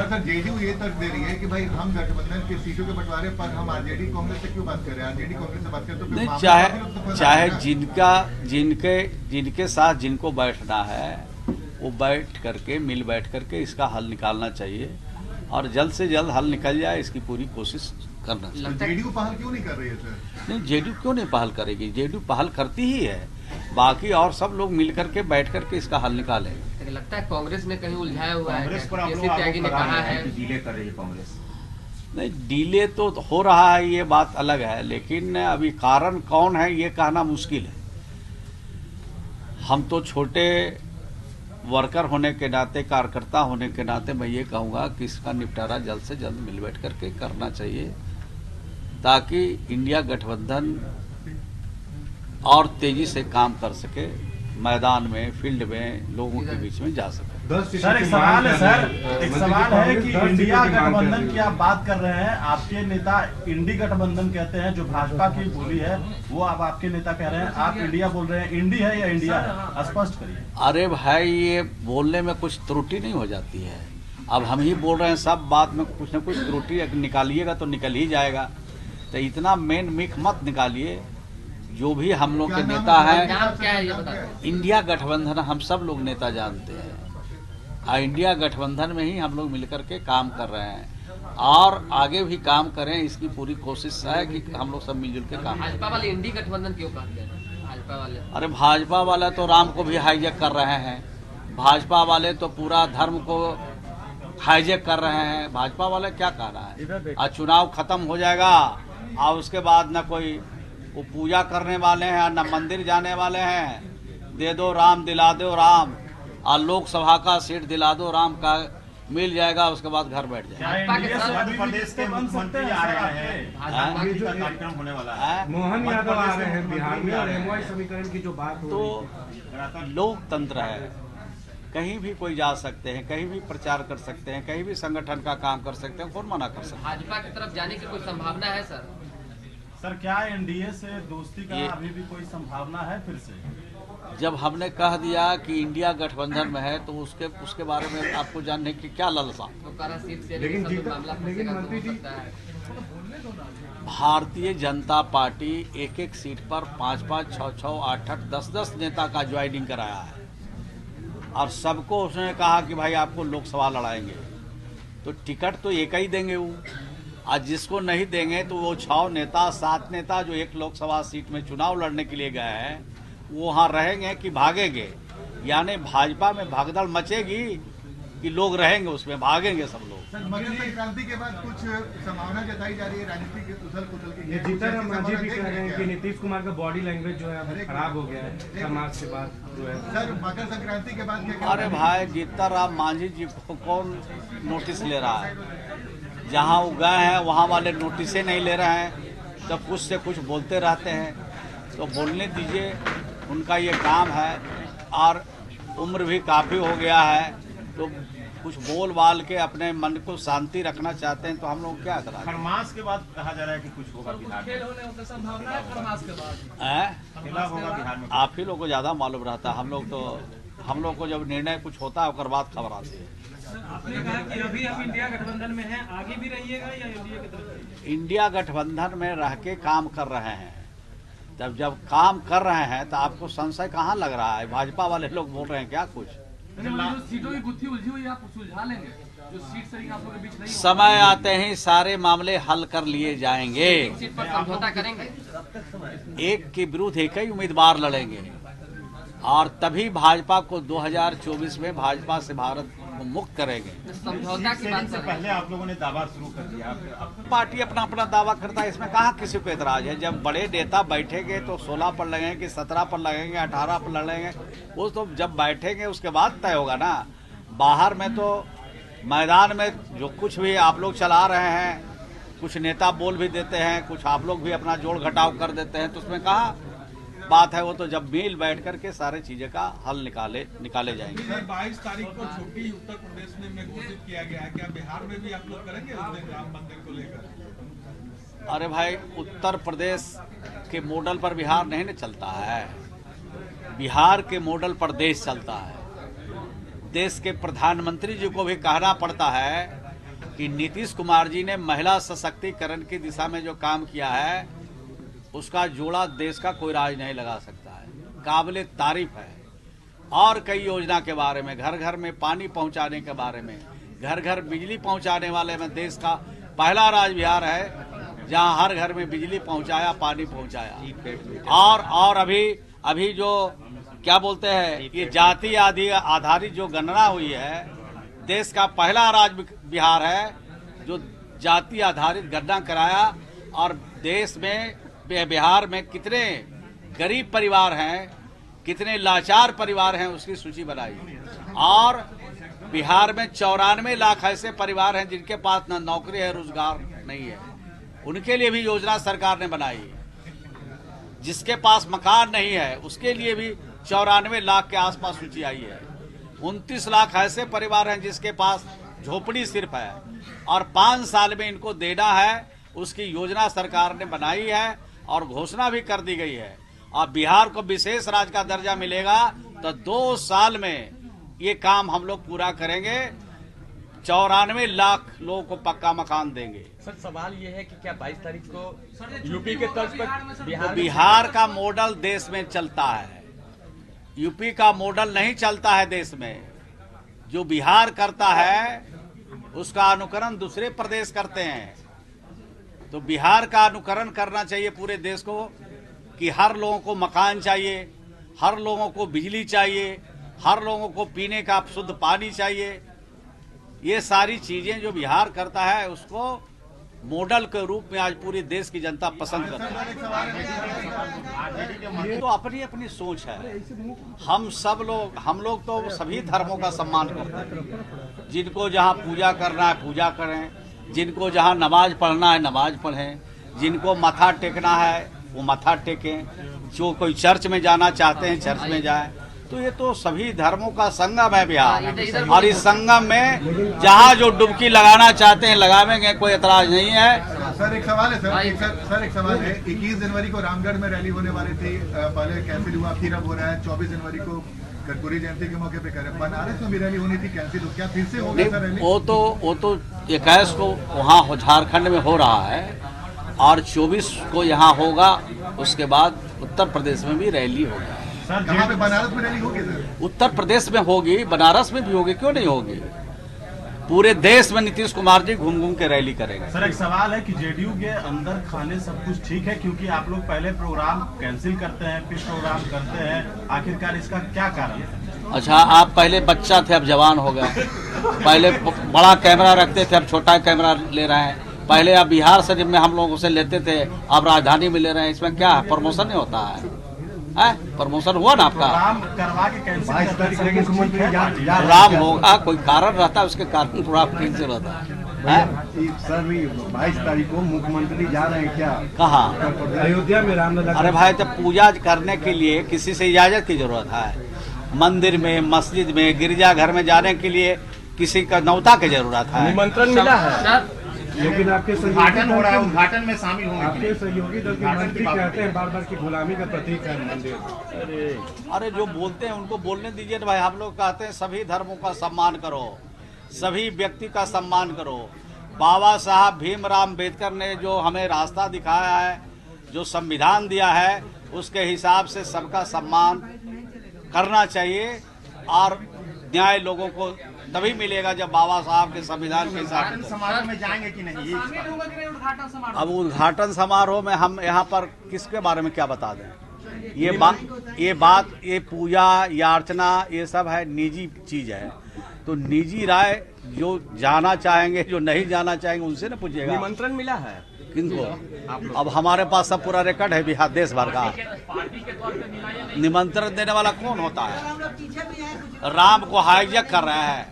Sir JDU ये तर्क दे रही है कि भाई हम गठबंधन के सीटों के बंटवारे पर हम आरजेडी कांग्रेस से क्यों बात कर रहे हैं, आरजेडी कांग्रेस से बात करें तो फिर नहीं, मामला चाहे जिनके साथ जिनको बैठना है वो बैठ करके इसका हल निकालना चाहिए और जल्द से जल्द हल निकल जाए, इसकी पूरी कोशिश करना चाहिए। जेडीयू पहल क्यों नहीं कर रही है सर? नहीं, जेडीयू क्यों नहीं पहल करेगी? जेडीयू पहल करती ही है, बाकी और सब लोग मिलकर के बैठ करके इसका हल निकालें। लगता है कांग्रेस ने कहीं उलझाया हुआ है, कांग्रेस पर केसी त्यागी ने कहा है कि डिले कर रही है कांग्रेस। नहीं, डिले तो हो रहा है, ये बात अलग है, लेकिन अभी कारण कौन है ये कहना मुश्किल है। हम तो छोटे वर्कर होने के नाते, कार्यकर्ता होने के नाते मैं ये कहूँगा कि इसका निपटारा जल्द से जल्द मिल बैठ करके करना चाहिए ताकि इंडिया गठबंधन और तेजी से काम कर सके, मैदान में, फील्ड में, लोगों के बीच में जा सके। सर एक सवाल है सर, एक सवाल है कि इंडिया गठबंधन की आप बात कर रहे हैं, आपके नेता इंडी गठबंधन कहते हैं, जो भाजपा की बोली है वो अब आपके नेता कह रहे हैं, आप इंडिया बोल रहे हैं। इंडी है या इंडिया है, स्पष्ट करिए। अरे भाई, ये बोलने में कुछ त्रुटि नहीं हो जाती है? अब हम ही बोल रहे हैं, सब बात में कुछ न कुछ त्रुटि निकालिएगा तो निकल ही जाएगा, तो इतना मेन मिक मत निकालिए। जो भी हम लोग के नेता हैं, इंडिया गठबंधन हम सब लोग नेता जानते हैं, इंडिया गठबंधन में ही हम लोग मिलकर के काम कर रहे हैं और आगे भी काम करें, इसकी पूरी कोशिश है कि हम लोग सब मिलजुल के काम करें। भाजपा वाले इंडी गठबंधन क्यों कहते हैं? भाजपा वाले, अरे भाजपा वाले तो राम को भी हाईजैक कर रहे हैं, भाजपा वाले तो पूरा धर्म को हाईजैक कर रहे हैं। भाजपा वाले क्या कह रहा है, आज चुनाव खत्म हो जाएगा और उसके बाद न कोई वो पूजा करने वाले हैं, न मंदिर जाने वाले हैं। दे दो राम, दिला दो राम, और लोकसभा का सीट दिला दो राम का, मिल जाएगा, उसके बाद घर बैठ जाएगा। प्रदेश के मंत्री आ रहे हैं, कार्यक्रम होने वाला है, मोहन यादव आ रहे हैं बिहार में, और एमवाई समीकरण की जो बात हो तो लोकतंत्र है, कहीं भी कोई जा सकते हैं, कहीं भी प्रचार कर सकते हैं, कहीं भी संगठन का काम कर सकते हैं, कौन मना कर सकता है? भाजपा की तरफ जाने की कोई संभावना है सर? सर क्या एनडीए से दोस्ती का अभी भी कोई संभावना है फिर से? जब हमने कह दिया कि इंडिया गठबंधन में है तो उसके बारे में आपको जानने की क्या लालसा? लेकिन मंत्री जी, भारतीय जनता पार्टी एक एक सीट पर 5-5, 6-6, 8-8, 10-10 नेता का ज्वाइनिंग कराया है और सबको उसने कहा कि भाई आपको लोकसभा लड़ाएंगे, तो टिकट तो एक ही देंगे वो। आज जिसको नहीं देंगे तो वो 6 नेता 7 नेता जो एक लोकसभा सीट में चुनाव लड़ने के लिए गए हैं वो वहाँ रहेंगे कि भागेंगे? यानी भाजपा में भागदड़ मचेगी कि लोग रहेंगे उसमें, भागेंगे सब लोग। सर मकर संक्रांति के बाद कुछ संभावना जताई जा रही है राजनीतिक उथल पुथल की। जीतन राम मांझी भी कह रहे हैं कि नीतीश कुमार का बॉडी लैंग्वेज जो है खराब हो गया है समाज के बाद जो है। सर मकर संक्रांति के बाद क्या? अरे भाई, जीतन राम मांझी जी को कौन नोटिस ले रहा है? जहाँ वो गए हैं वहाँ वाले नोटिसे नहीं ले रहे हैं, तो कुछ से कुछ बोलते रहते हैं, तो बोलने दीजिए, उनका ये काम है और उम्र भी काफ़ी हो गया है, तो कुछ बोल बाल के अपने मन को शांति रखना चाहते हैं, तो हम लोग क्या करें? खरमास के बाद कहा जा रहा है कि कुछ होगा बिहार में, खेल होने की संभावना है खरमास के बाद? खेला होगा बिहार में। आप ही लोग को ज़्यादा मालूम रहता है, हम लोग को जब निर्णय कुछ होता है उसके बाद खबर आती है। आपने कहा कि अभी आप इंडिया गठबंधन में हैं, आगे भी रहिएगा या इंडिया की तरफ? इंडिया गठबंधन में रह के काम कर रहे हैं, जब काम कर रहे हैं तो आपको संशय कहाँ लग रहा है? भाजपा वाले लोग बोल रहे हैं क्या कुछ? जो सीटों की गुत्थी उलझी हुई आप सुलझा लेंगे, जो सीट से आप लोगों के बीच नहीं, समय आते ही सारे मामले हल कर लिए जाएंगे। सीट पर समझौता करेंगे, एक के विरुद्ध एक ही उम्मीदवार लड़ेंगे और तभी भाजपा को 2024 में भाजपा से भारत को मुक्त करेंगे। समझौता की बात से पहले आप लोगों ने दावा शुरू कर दिया। पार्टी अपना अपना दावा करता है, इसमें कहाँ किसी को एतराज है। जब बड़े नेता बैठेंगे तो 16 पर लगेंगे कि 17 पर लगेंगे, 18 पर लड़ेंगे, वो तो जब बैठेंगे उसके बाद तय होगा ना। बाहर में तो मैदान में जो कुछ भी आप लोग चला रहे हैं, कुछ नेता बोल भी देते हैं, कुछ आप लोग भी अपना जोड़ घटाव कर देते हैं, तो उसमें कहाँ बात है? वो तो जब मिल बैठ करके सारे चीजें का हल निकाले जाएंगे। 22 तारीख को छुट्टी उत्तर प्रदेश में घोषित किया गया है, क्या बिहार में भी आप लोग करेंगे उस दिन राम मंदिर को लेकर? अरे भाई, उत्तर प्रदेश के मॉडल पर बिहार नहीं न चलता है, बिहार के मॉडल पर देश चलता है। देश के प्रधानमंत्री जी को भी कहना पड़ता है कि नीतीश कुमार जी ने महिला सशक्तिकरण की दिशा में जो काम किया है उसका जोड़ा देश का कोई राज नहीं लगा सकता है, काबिले तारीफ है। और कई योजना के बारे में, घर घर में पानी पहुंचाने के बारे में, घर घर बिजली पहुंचाने वाले में देश का पहला राज्य बिहार है जहां हर घर में बिजली पहुंचाया, पानी पहुंचाया। और अभी जो क्या बोलते हैं, ये जाति आदि आधारित जो गणना हुई है, देश का पहला राज्य बिहार है जो जाति आधारित गणना कराया। और देश में, बिहार में कितने गरीब परिवार हैं, कितने लाचार परिवार हैं, उसकी सूची बनाई। और बिहार में 94 लाख ऐसे परिवार हैं जिनके पास न नौकरी है, रोजगार नहीं है, उनके लिए भी योजना सरकार ने बनाई। जिसके पास मकान नहीं है उसके लिए भी 94 लाख के आसपास सूची आई है। 29 लाख ऐसे परिवार हैं जिसके पास झोपड़ी सिर्फ है, और 5 साल में इनको देना है, उसकी योजना सरकार ने बनाई है और घोषणा भी कर दी गई है। और बिहार को विशेष राज्य का दर्जा मिलेगा तो 2 साल में ये काम हम लोग पूरा करेंगे, 94 लाख लोगों को पक्का मकान देंगे। सर सवाल ये है कि क्या 22 तारीख को यूपी के तर्ज पर बिहार का मॉडल देश में चलता है, यूपी का मॉडल नहीं चलता है देश में। जो बिहार करता है उसका अनुकरण दूसरे प्रदेश करते हैं। तो बिहार का अनुकरण करना चाहिए पूरे देश को कि हर लोगों को मकान चाहिए, हर लोगों को बिजली चाहिए, हर लोगों को पीने का शुद्ध पानी चाहिए। ये सारी चीजें जो बिहार करता है उसको मॉडल के रूप में आज पूरे देश की जनता पसंद करती है। ये तो अपनी अपनी सोच है। हम लोग तो सभी धर्मों का सम्मान करते हैं। जिनको जहाँ पूजा करना है पूजा करें, जिनको जहाँ नमाज पढ़ना है नमाज पढ़ें, जिनको मत्था टेकना है वो मत्था टेकें, जो कोई चर्च में जाना चाहते हैं चर्च में जाएं। तो ये तो सभी धर्मों का संगम है बिहार, और इस संगम में जहाँ जो डुबकी लगाना चाहते हैं लगावेंगे, कोई एतराज नहीं है। सर एक सवाल है सर एक सवाल है। 21 जनवरी को रामगढ़ में रैली होने वाली थी, पहले कैंसिल हुआ, फिर अब हो रहा है। 24 जनवरी को कर्पूरी जयंती के मौके पे करें, बनारस में भी रैली होनी थी, कैंसिल हो, क्या फिर से होगा सर रैली? वो तो 21 को वहाँ झारखंड में हो रहा है और 24 को यहाँ होगा। उसके बाद उत्तर प्रदेश में भी रैली होगी। कहाँ पे? बनारस में रैली होगी सर? उत्तर प्रदेश में होगी, बनारस में भी होगी, क्यों नहीं होगी। पूरे देश में नीतीश कुमार जी घूम घूम के रैली करेंगे। सर एक सवाल है कि जेडीयू के अंदर खाने सब कुछ ठीक है, क्योंकि आप लोग पहले प्रोग्राम कैंसिल करते हैं फिर प्रोग्राम करते हैं, आखिरकार इसका क्या कारण है? अच्छा, आप पहले बच्चा थे अब जवान हो गए, पहले बड़ा कैमरा रखते थे अब छोटा कैमरा ले रहे हैं, पहले आप बिहार से जिनमें हम लोगों से लेते थे अब राजधानी में ले रहे हैं। इसमें क्या है? प्रमोशन नहीं होता है? प्रमोशन हुआ ना आपका? करवा के कैंसिल प्रोग्राम होगा, कोई कारण रहता है, उसके कारण प्रोग्राम कैंसिल होता है। सर 22 तारीख को मुख्यमंत्री जा रहे हैं क्या? कहाँ? अयोध्या में रामलला। अरे भाई, जब पूजा करने के लिए किसी से इजाजत की जरूरत है? मंदिर में, मस्जिद में, गिरजाघर में जाने के लिए किसी का न्योता की जरूरत है? निमंत्रण मिला है, लेकिन आपके उद्घाटन हो रहा है, उद्घाटन में शामिल होंगे। आपके सहयोगी दल के मंत्री कहते हैं बार बार की गुलामी का प्रतीक है मंदिर। अरे जो बोलते हैं उनको बोलने दीजिए भाई। हम लोग कहते हैं सभी धर्मों का सम्मान करो, सभी व्यक्ति का सम्मान करो। बाबा साहब भीमराव अम्बेडकर ने जो हमें रास्ता दिखाया है, जो संविधान दिया है, उसके हिसाब से सबका सम्मान करना चाहिए। और न्याय लोगों को तभी मिलेगा जब बाबा साहब के संविधान के हिसाब से। समारोह में जाएंगे कि नहीं? अब उद्घाटन समारोह में हम यहाँ पर किसके बारे में क्या बता दें? ये पूजा या अर्चना ये सब है, निजी चीज है। तो निजी राय जो जाना चाहेंगे, जो नहीं जाना चाहेंगे उनसे न पूछिएगा। निमंत्रण मिला है किनको? अब हमारे पास सब पूरा रिकॉर्ड है बिहार देश भर का। निमंत्रण देने वाला कौन होता है? राम को हाईजैक कर रहे हैं।